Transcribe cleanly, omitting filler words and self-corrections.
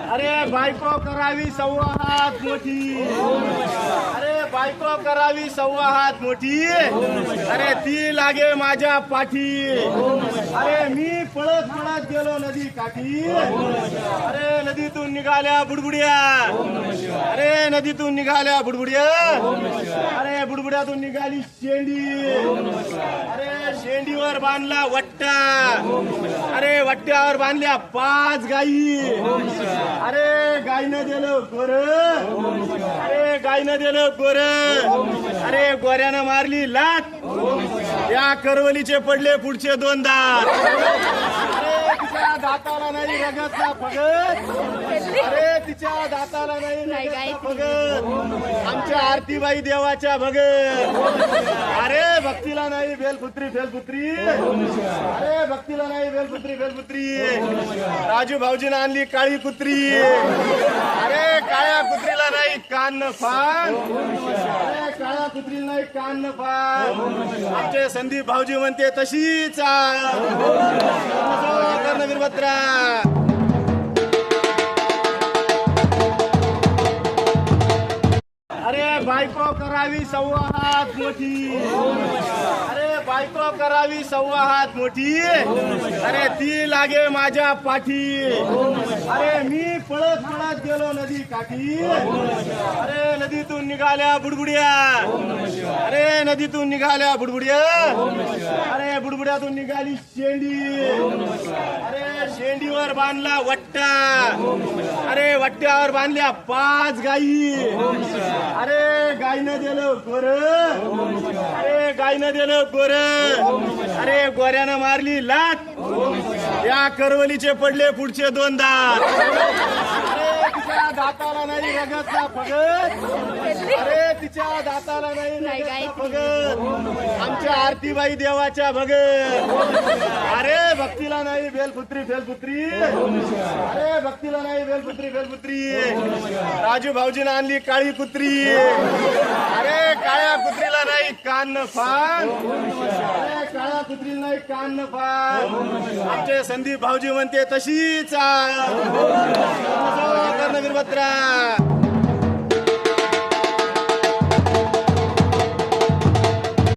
अरे बायको करावी सव्वा हात मोठी, अरे बायको करावी सव्वा हात मोठी, अरे ती लागे माझ्या पाठी, अरे मी पळत पळत गेलो नदी काठी, अरे नदीतून निघाल्या बुडबुड्या, अरे नदीतून निघाल्या बुडबुड्या, अरे बुडबुड्यातून निघाली शेंडी, अरे शेंडीवर बांधला वट्टा, अरे वट्ट्यावर बांधल्या 5 गाई, अरे गायनं दिलं गोर, अरे गायनं दिलं गोर, अरे गोऱ्यानं मारली लात, या करवलीचे पडले पुढचे 2 दात, अरे तिच्या दाताला नाही रगतला फगत, अरे तिच्या दाताला नाही रगतला फगत, आमच्या आरतीबाई देवाच्या भगत, अरे भक्तीला नाही बेलपुत्री फेलपुत्री, अरे भक्तीला नाही बेलपुत्री फेलपुत्री, राजू भाऊजीनं आणली काळी कुत्री, अरे काळ्या कुत्रीला नाही कान न फान, अरे काळ्या कुत्रीला नाही कान न फान, आमचे संदीप भाऊजी म्हणते तशीच वीरभद्रा. अरे बायको करावी सव्वा हात मोठी, अरे बायको करावी सव्वा हात मोठी, अरे ती लागे माझ्या पाठी, अरे मी पळत पळत गेलो नदी काठी, अरे नदीतून निघाल्या बुडबुड्या, अरे नदीतून निघाल्या बुडबुड्या, अरे बुडबुड्यातून निघाली शेंडी, अरे शेंडीवर बांधला वट्टा, अरे वट्ट्यावर बांधल्या 5 गाई, अरे गायनं दिलं गोर, अरे गायनं दिलं गोर, अरे गोऱ्यानं मारली लात, या करवलीचे पडले पुढचे 2 दात, अरे तिच्या दाताला नाही रगतला फगत, अरे तिच्या दाताला नाही रगतला फगत, आमच्या आरतीबाई देवाच्या भगत, अरे भक्तीला नाही बेलपुत्री फेलपुत्री, अरे भक्तीला नाही बेलपुत्री फेलपुत्री, राजू भाऊजीनं आणली काळी कुत्री, अरे काळ्या कुत्रीला नाही कान न फान, अरे काळ्या कुत्रीला नाही कान न फान, आमचे संदीप भाऊजी म्हणते तशीच वीरभद्रा.